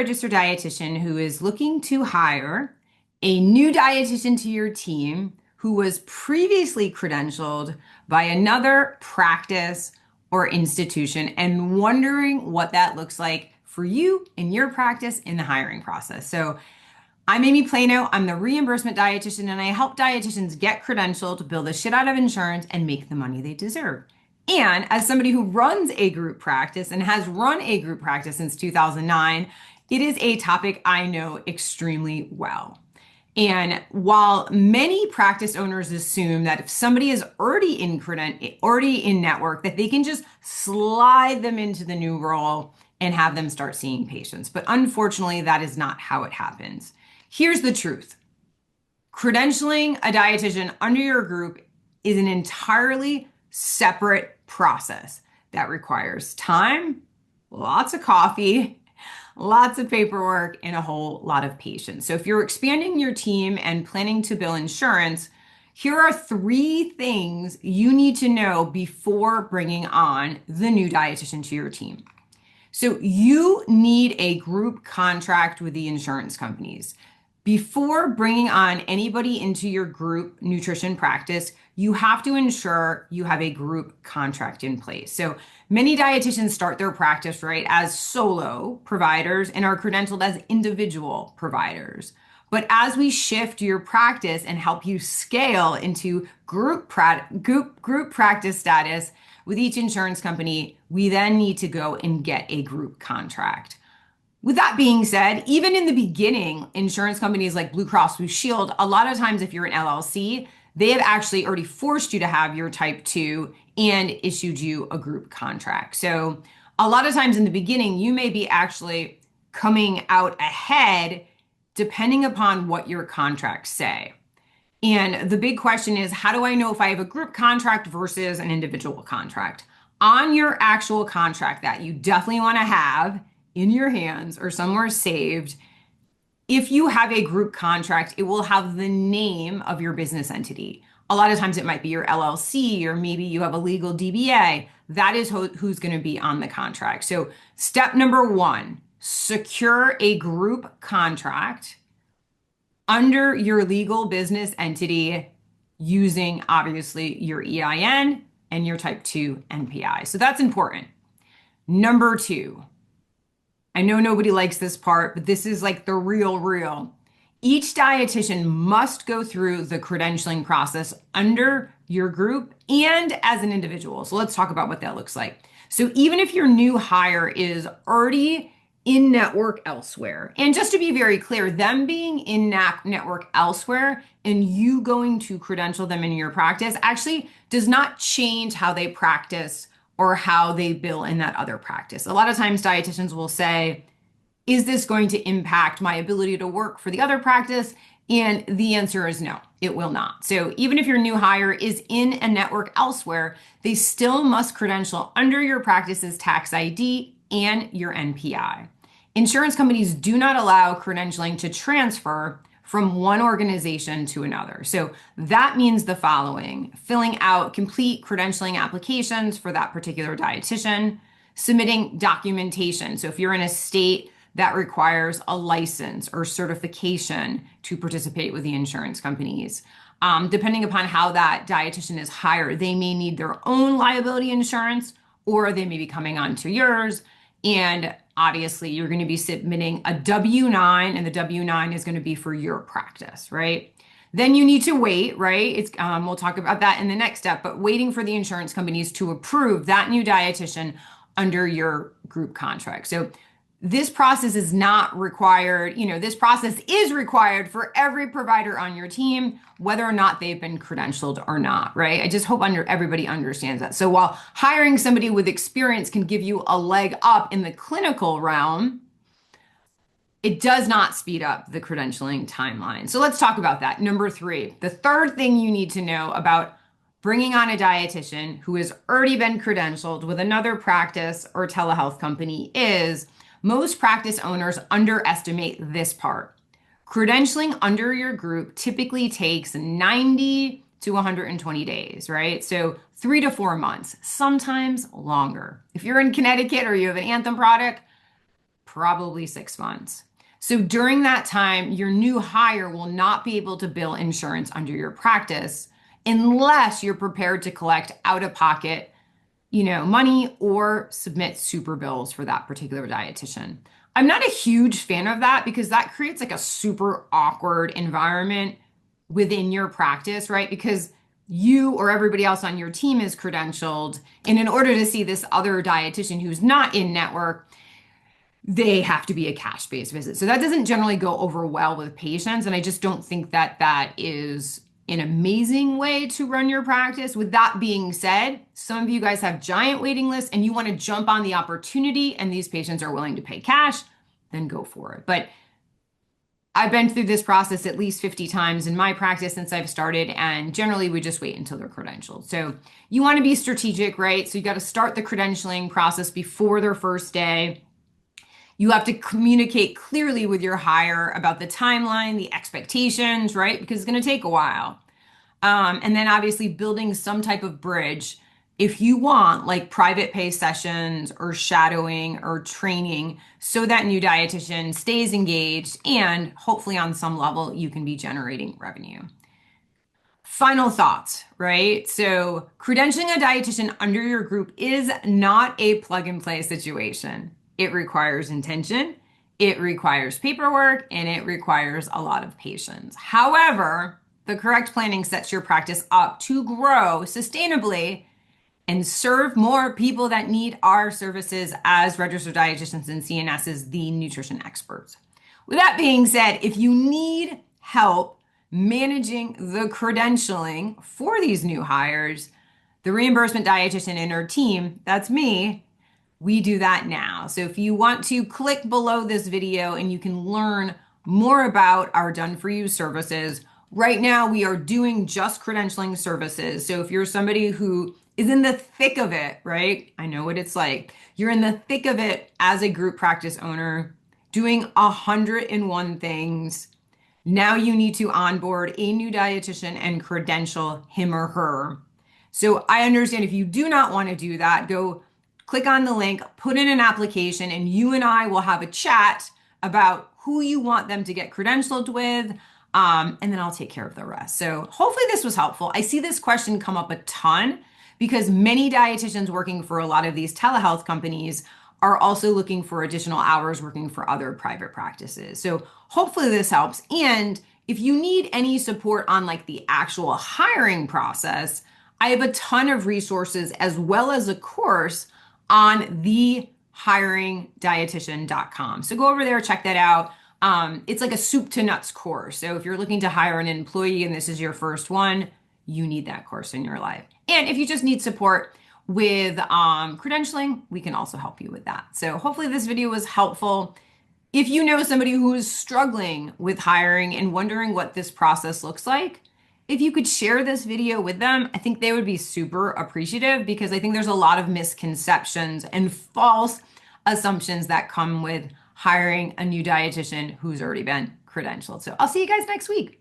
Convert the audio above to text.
registered dietitian who is looking to hire a new dietitian to your team who was previously credentialed by another practice or institution and wondering what that looks like for you in your practice in the hiring process. So I'm Amy Plano. I'm the reimbursement dietitian, and I help dietitians get credentialed, build the shit out of insurance, and make the money they deserve. And as somebody who runs a group practice and has run a group practice since 2009, it is a topic I know extremely well. And while many practice owners assume that if somebody is already in network, that they can just slide them into the new role and have them start seeing patients. But unfortunately, that is not how it happens. Here's the truth. Credentialing a dietitian under your group is an entirely separate process that requires time, lots of coffee, lots of paperwork, and a whole lot of patience. So if you're expanding your team and planning to bill insurance, here are 3 things you need to know before bringing on the new dietitian to your team. So you need a group contract with the insurance companies. Before bringing on anybody into your group nutrition practice, you have to ensure you have a group contract in place. So many dietitians start their practice, right, as solo providers and are credentialed as individual providers. But as we shift your practice and help you scale into group practice status with each insurance company, we then need to go and get a group contract. With that being said, even in the beginning, insurance companies like Blue Cross Blue Shield, a lot of times if you're an LLC, they have actually already forced you to have your type 2 and issued you a group contract. So a lot of times in the beginning, you may be actually coming out ahead depending upon what your contracts say. And the big question is, how do I know if I have a group contract versus an individual contract? On your actual contract that you definitely want to have in your hands or somewhere saved, if you have a group contract, it will have the name of your business entity. A lot of times it might be your LLC, or maybe you have a legal DBA. That is who's going to be on the contract. So step number 1, secure a group contract under your legal business entity using obviously your EIN and your type 2 NPI. So that's important. Number 2, I know nobody likes this part, but this is like the real. Each dietitian must go through the credentialing process under your group and as an individual. So let's talk about what that looks like. So even if your new hire is already in network elsewhere, and just to be very clear, them being in network elsewhere and you going to credential them in your practice actually does not change how they practice or how they bill in that other practice. A lot of times dietitians will say, is this going to impact my ability to work for the other practice? And the answer is no, it will not. So even if your new hire is in a network elsewhere, they still must credential under your practice's tax ID and your NPI. Insurance companies do not allow credentialing to transfer from one organization to another. So that means the following: filling out complete credentialing applications for that particular dietitian, submitting documentation. So if you're in a state that requires a license or certification to participate with the insurance companies, depending upon how that dietitian is hired, they may need their own liability insurance or they may be coming onto yours. And obviously, you're going to be submitting a W-9, and the W-9 is going to be for your practice, right? Then you need to wait, right? We'll talk about that in the next step, but waiting for the insurance companies to approve that new dietitian under your group contract. So this process is not required. This process is required for every provider on your team, whether or not they've been credentialed or not, right? I just hope everybody understands that. So while hiring somebody with experience can give you a leg up in the clinical realm, it does not speed up the credentialing timeline. So let's talk about that. Number 3, the third thing you need to know about bringing on a dietitian who has already been credentialed with another practice or telehealth company is most practice owners underestimate this part. Credentialing under your group typically takes 90 to 120 days, right? So 3 to 4 months, sometimes longer. If you're in Connecticut or you have an Anthem product, probably 6 months. So during that time, your new hire will not be able to bill insurance under your practice unless you're prepared to collect out of pocket, money or submit super bills for that particular dietitian. I'm not a huge fan of that because that creates like a super awkward environment within your practice, right? Because you or everybody else on your team is credentialed. And in order to see this other dietitian who's not in network, they have to be a cash-based visit. So that doesn't generally go over well with patients. And I just don't think that that is an amazing way to run your practice. With that being said, some of you guys have giant waiting lists and you want to jump on the opportunity and these patients are willing to pay cash, then go for it. But I've been through this process at least 50 times in my practice since I've started, and generally we just wait until they're credentialed. So you want to be strategic, right? So you got to start the credentialing process before their first day. You have to communicate clearly with your hire about the timeline, the expectations, right? Because it's going to take a while. And then obviously building some type of bridge if you want, like private pay sessions or shadowing or training, so that new dietitian stays engaged and hopefully on some level you can be generating revenue. Final thoughts, right? So credentialing a dietitian under your group is not a plug and play situation. It requires intention, it requires paperwork, and it requires a lot of patience. However, the correct planning sets your practice up to grow sustainably and serve more people that need our services as registered dietitians and CNSs, the nutrition experts. With that being said, if you need help managing the credentialing for these new hires, the reimbursement dietitian and her team, that's me, we do that now. So if you want to click below this video and you can learn more about our done for you services. Right now we are doing just credentialing services. So if you're somebody who is in the thick of it, right? I know what it's like. You're in the thick of it as a group practice owner, doing 101 things. Now you need to onboard a new dietitian and credential him or her. So I understand if you do not want to do that, go click on the link, put in an application, and you and I will have a chat about who you want them to get credentialed with. And then I'll take care of the rest. So hopefully this was helpful. I see this question come up a ton because many dietitians working for a lot of these telehealth companies are also looking for additional hours working for other private practices. So hopefully this helps. And if you need any support on like the actual hiring process, I have a ton of resources as well as a course on thehiringdietitian.com. So go over there, check that out. It's like a soup to nuts course. So if you're looking to hire an employee and this is your first one, you need that course in your life. And if you just need support with credentialing, we can also help you with that. So hopefully this video was helpful. If you know somebody who is struggling with hiring and wondering what this process looks like, if you could share this video with them, I think they would be super appreciative because I think there's a lot of misconceptions and false assumptions that come with hiring a new dietitian who's already been credentialed. So I'll see you guys next week.